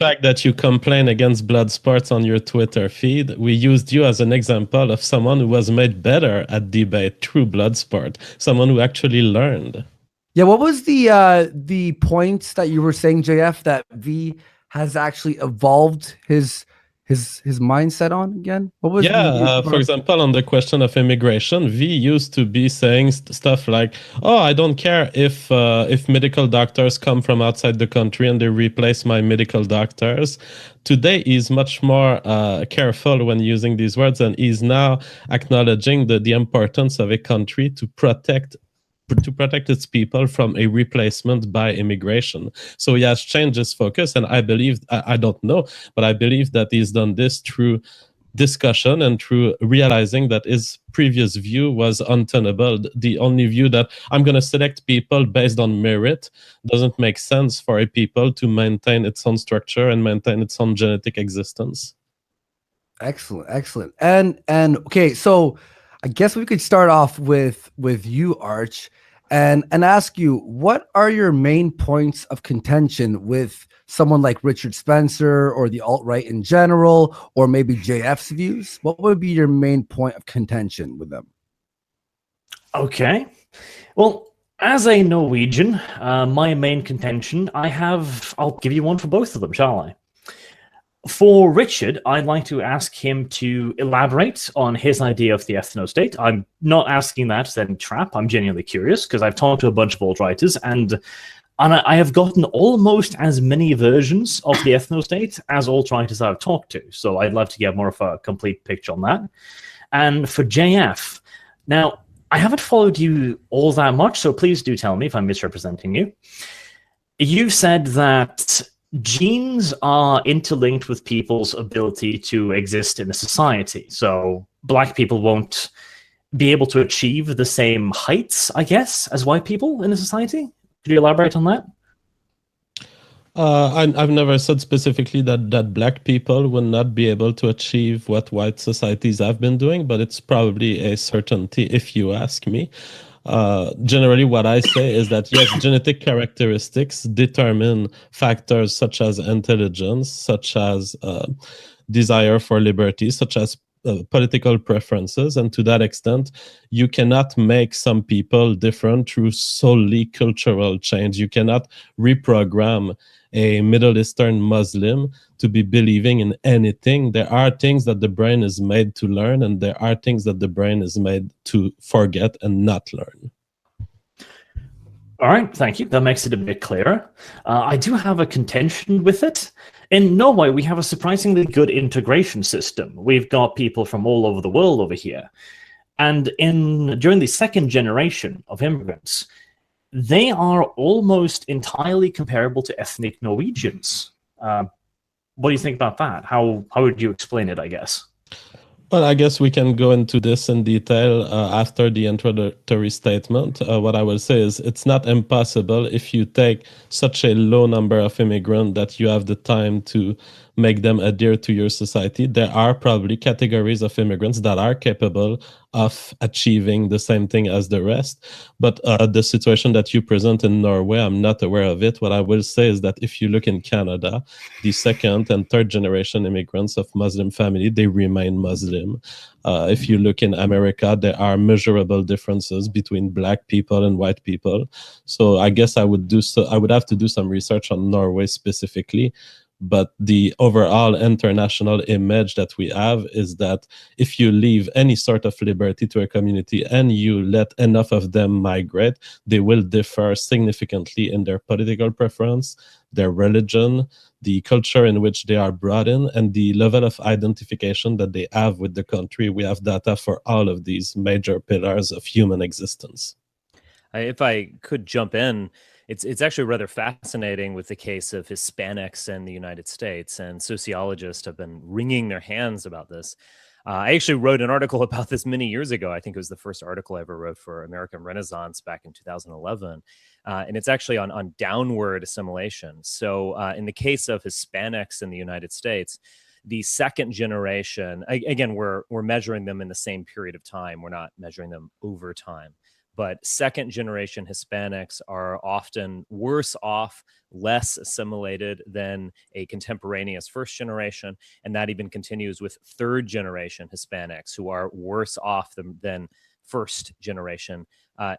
fact that you complain against blood sports on your Twitter feed, we used you as an example of someone who was made better at debate through blood sport, someone who actually learned. Yeah, what was the points that you were saying, JF, that V has actually evolved his mindset on again? What was Yeah, the for example, on the question of immigration, V used to be saying stuff like, "Oh, I don't care if medical doctors come from outside the country and they replace my medical doctors." Today, he's much more careful when using these words, and he's now acknowledging the importance of a country to protect its people from a replacement by immigration. So he has changed his focus, and I believe, I don't know, but I believe that he's done this through discussion and through realizing that his previous view was untenable. The only view that I'm going to select people based on merit doesn't make sense for a people to maintain its own structure and maintain its own genetic existence. Excellent. And okay, so I guess we could start off with you, Arch, and ask you, what are your main points of contention with someone like Richard Spencer or the alt-right in general, or maybe JF's views? What would be your main point of contention with them? Okay. Well, as a Norwegian, my main contention, I'll give you one for both of them, shall I? For Richard, I'd like to ask him to elaborate on his idea of the ethno-state. I'm not asking that as any trap. I'm genuinely curious because I've talked to a bunch of alt-righters, and I have gotten almost as many versions of the ethno-state as alt-righters I've talked to. So I'd love to get more of a complete picture on that. And for JF, now, I haven't followed you all that much, so please do tell me if I'm misrepresenting you. You said that genes are interlinked with people's ability to exist in a society. So black people won't be able to achieve the same heights, I guess, as white people in a society. Could you elaborate on that? I've never said specifically that black people will not be able to achieve what white societies have been doing, but it's probably a certainty if you ask me. Generally, what I say is that yes, genetic characteristics determine factors such as intelligence, such as desire for liberty, such as political preferences, and to that extent, you cannot make some people different through solely cultural change. You cannot reprogram a Middle Eastern Muslim to be believing in anything. There are things that the brain is made to learn, and there are things that the brain is made to forget and not learn. All right, thank you. That makes it a bit clearer. I do have a contention with it. In Norway, we have a surprisingly good integration system. We've got people from all over the world over here. And during the second generation of immigrants, they are almost entirely comparable to ethnic Norwegians. What do you think about that? How would you explain it, I guess? Well, I guess we can go into this in detail after the introductory statement. What I will say is it's not impossible if you take such a low number of immigrants that you have the time to make them adhere to your society. There are probably categories of immigrants that are capable of achieving the same thing as the rest. But the situation that you present in Norway, I'm not aware of it. What I will say is that if you look in Canada, the second and third generation immigrants of Muslim family, they remain Muslim. If you look in America, there are measurable differences between black people and white people. So I guess I would have to do some research on Norway specifically. But the overall international image that we have is that if you leave any sort of liberty to a community and you let enough of them migrate, they will differ significantly in their political preference, their religion, the culture in which they are brought in, and the level of identification that they have with the country. We have data for all of these major pillars of human existence. If I could jump in, it's actually rather fascinating with the case of Hispanics in the United States, and sociologists have been wringing their hands about this. I actually wrote an article about this many years ago. I think it was the first article I ever wrote for American Renaissance back in 2011. And it's actually on downward assimilation. So in the case of Hispanics in the United States, the second generation, again, we're measuring them in the same period of time. We're not measuring them over time. but second generation Hispanics are often worse off, less assimilated than a contemporaneous first generation. And that even continues with third generation Hispanics, who are worse off than first generation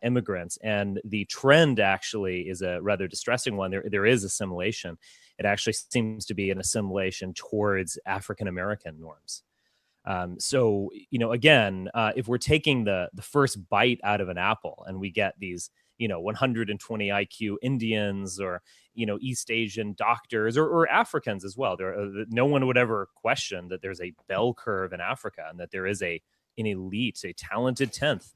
immigrants. And the trend actually is a rather distressing one. There is assimilation. It actually seems to be an assimilation towards African-American norms. So, again, if we're taking the first bite out of an apple and we get these, 120 IQ Indians or, East Asian doctors or Africans as well, no one would ever question that there's a bell curve in Africa and that there is an elite, a talented 10th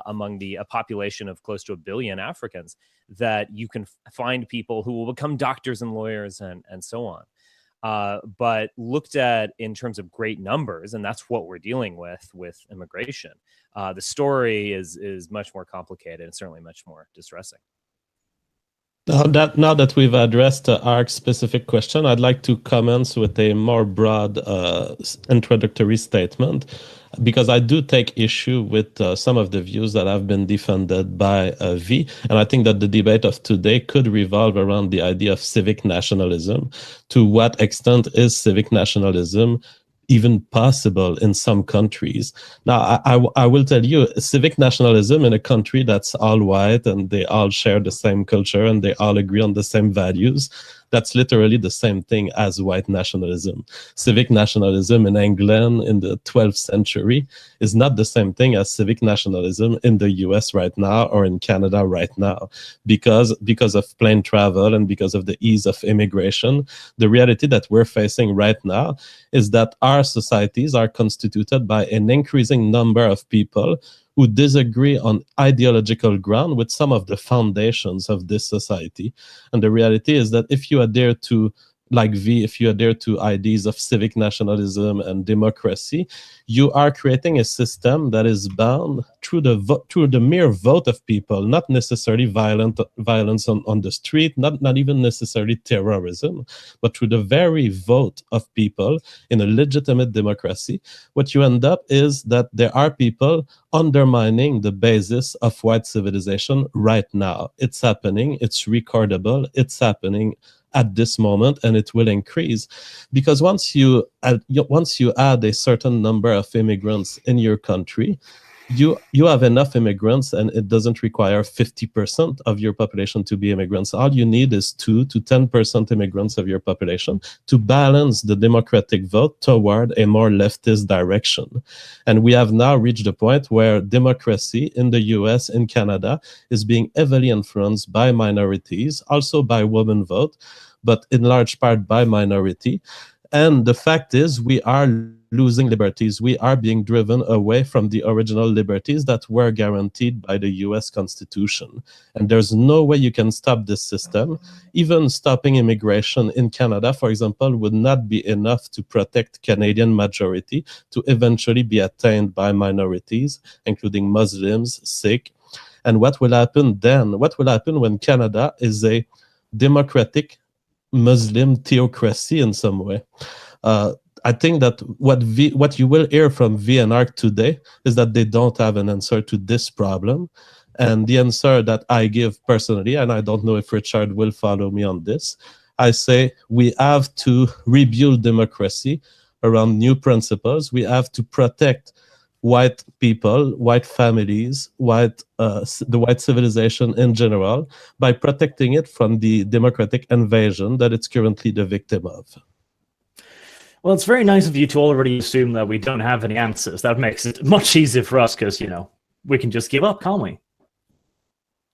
among a population of close to 1 billion Africans, that you can find people who will become doctors and lawyers and so on. But looked at in terms of great numbers, and that's what we're dealing with immigration, the story is much more complicated and certainly much more distressing. Now that we've addressed our specific question, I'd like to comment with a more broad introductory statement, because I do take issue with some of the views that have been defended by V. And I think that the debate of today could revolve around the idea of civic nationalism. To what extent is civic nationalism even possible in some countries? Now, I will tell you, civic nationalism in a country that's all white and they all share the same culture and they all agree on the same values, that's literally the same thing as white nationalism. Civic nationalism in England in the 12th century is not the same thing as civic nationalism in the US right now or in Canada right now. Because of plane travel and because of the ease of immigration, the reality that we're facing right now is that our societies are constituted by an increasing number of people who disagree on ideological ground with some of the foundations of this society. And the reality is that if you adhere to, like V, if you adhere to ideas of civic nationalism and democracy, you are creating a system that is bound through the mere vote of people, not necessarily violence on the street, not even necessarily terrorism, but through the very vote of people in a legitimate democracy. What you end up is that there are people undermining the basis of white civilization right now. It's happening, it's recordable, it's happening at this moment, and it will increase, because once you add a certain number of immigrants in your country, you have enough immigrants, and it doesn't require 50% of your population to be immigrants. All you need is 2 to 10% immigrants of your population to balance the democratic vote toward a more leftist direction. And we have now reached a point where democracy in the US and Canada is being heavily influenced by minorities, also by women vote, but in large part by minority. And the fact is, we are losing liberties. We are being driven away from the original liberties that were guaranteed by the US Constitution. And there's no way you can stop this system. Even stopping immigration in Canada, for example, would not be enough to protect Canadian majority to eventually be attained by minorities, including Muslims, Sikh. And what will happen then? What will happen when Canada is a democratic Muslim theocracy in some way? I think that what you will hear from V and ARC today is that they don't have an answer to this problem. And the answer that I give personally, and I don't know if Richard will follow me on this, I say we have to rebuild democracy around new principles. We have to protect white people, white families, the white civilization in general, by protecting it from the democratic invasion that it's currently the victim of. Well, it's very nice of you to already assume that we don't have any answers. That makes it much easier for us because, we can just give up, can't we?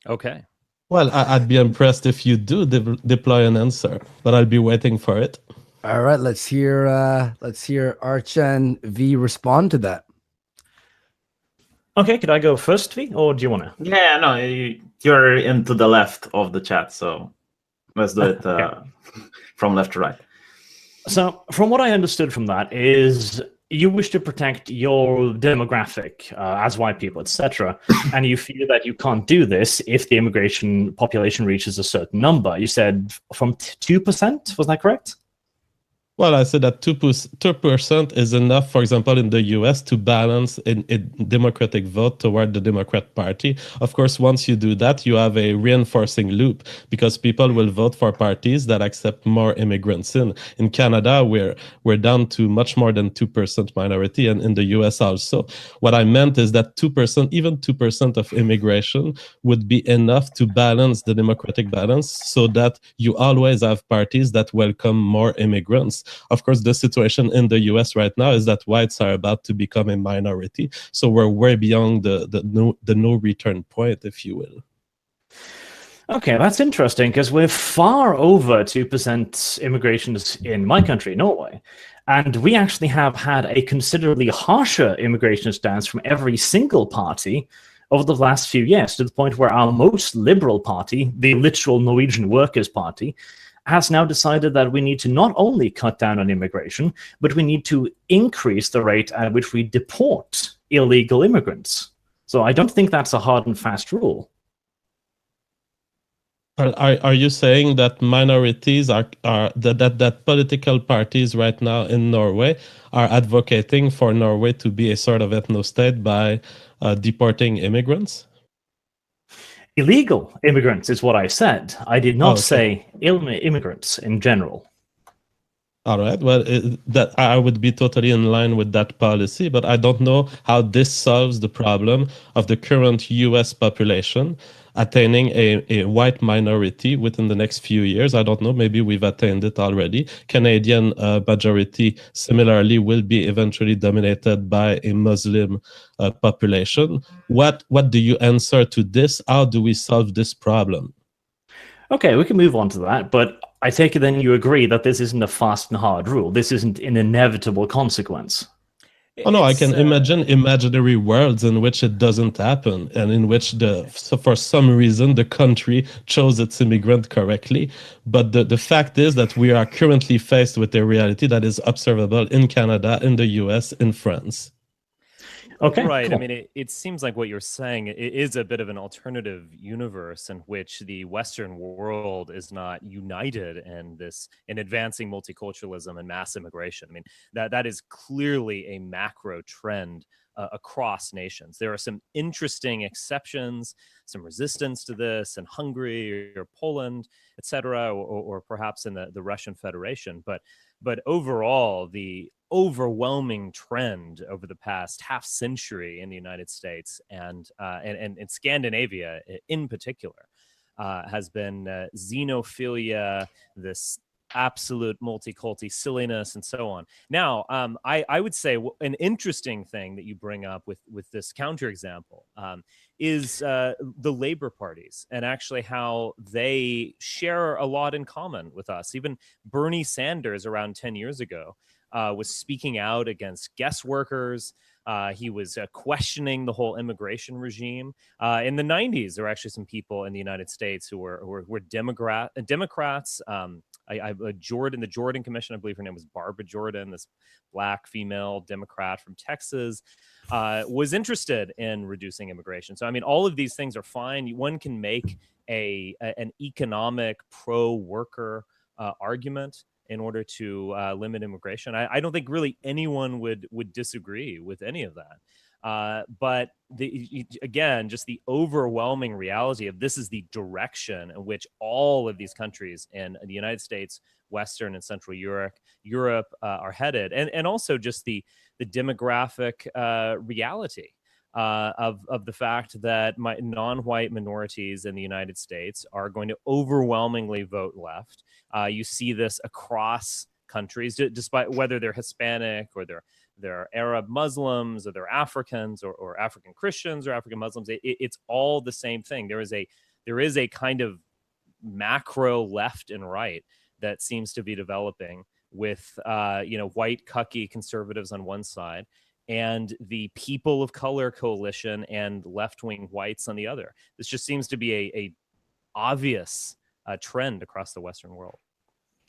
Okay. Well, I'd be impressed if you do deploy an answer, but I'll be waiting for it. All right, let's hear Arch and V respond to that. Okay, could I go first, V, or do you want to? Yeah, no, you're into the left of the chat, so let's do it from left to right. So, from what I understood from that is you wish to protect your demographic as white people, etc., and you feel that you can't do this if the immigration population reaches a certain number. You said from 2%, was that correct? Well, I said that 2% is enough, for example, in the US to balance a Democratic vote toward the Democrat Party. Of course, once you do that, you have a reinforcing loop because people will vote for parties that accept more immigrants in. In Canada, we're down to much more than 2% minority, and in the US also. What I meant is that 2%, even 2% of immigration would be enough to balance the democratic balance so that you always have parties that welcome more immigrants. Of course, the situation in the US right now is that whites are about to become a minority. So we're way beyond the no return point, if you will. Okay, that's interesting because we're far over 2% immigrations in my country, Norway. And we actually have had a considerably harsher immigration stance from every single party over the last few years, to the point where our most liberal party, the literal Norwegian Workers' Party, has now decided that we need to not only cut down on immigration, but we need to increase the rate at which we deport illegal immigrants. So I don't think that's a hard and fast rule. Are you saying that minorities are that political parties right now in Norway are advocating for Norway to be a sort of ethno-state by deporting immigrants? Illegal immigrants is what I said. I did not Okay. say immigrants in general. All right. Well, that I would be totally in line with that policy, but I don't know how this solves the problem of the current U.S. population attaining a white minority within the next few years. I don't know. Maybe we've attained it already. Canadian majority similarly will be eventually dominated by a Muslim population. What do you answer to this? How do we solve this problem? Okay, we can move on to that, but I take it then you agree that this isn't a fast and hard rule. This isn't an inevitable consequence. Oh no, I can imagine imaginary worlds in which it doesn't happen, and in which for some reason the country chose its immigrant correctly. But the fact is that we are currently faced with a reality that is observable in Canada, in the US, in France. Okay, right. cool. I mean, it seems like what you're saying is a bit of an alternative universe in which the Western world is not united in advancing multiculturalism and mass immigration. I mean, that is clearly a macro trend across nations. There are some interesting exceptions, some resistance to this in Hungary or Poland, etc., or perhaps in the Russian Federation. But overall, the overwhelming trend over the past half century in the United States and in Scandinavia in particular has been xenophilia, this absolute multiculti silliness, and so on. Now, I would say an interesting thing that you bring up with this counterexample is the labor parties and actually how they share a lot in common with us. Even Bernie Sanders around 10 years ago was speaking out against guest workers. He was questioning the whole immigration regime. In the 90s, there were actually some people in the United States who were Democrats. The Jordan Commission, I believe her name was Barbara Jordan, this Black female Democrat from Texas, was interested in reducing immigration. So, I mean, all of these things are fine. One can make an economic pro-worker argument in order to limit immigration. I don't think really anyone would disagree with any of that. But again, just the overwhelming reality of this is the direction in which all of these countries in the United States, Western and Central Europe are headed, and also just the demographic reality of the fact that non-white minorities in the United States are going to overwhelmingly vote left. You see this across countries, despite whether they're Hispanic or they're Arab Muslims or they're Africans or African Christians or African Muslims. It's all the same thing. There is a kind of macro left and right that seems to be developing with white cucky conservatives on one side and the people of color coalition and left-wing whites on the other. This just seems to be a obvious trend across the Western world.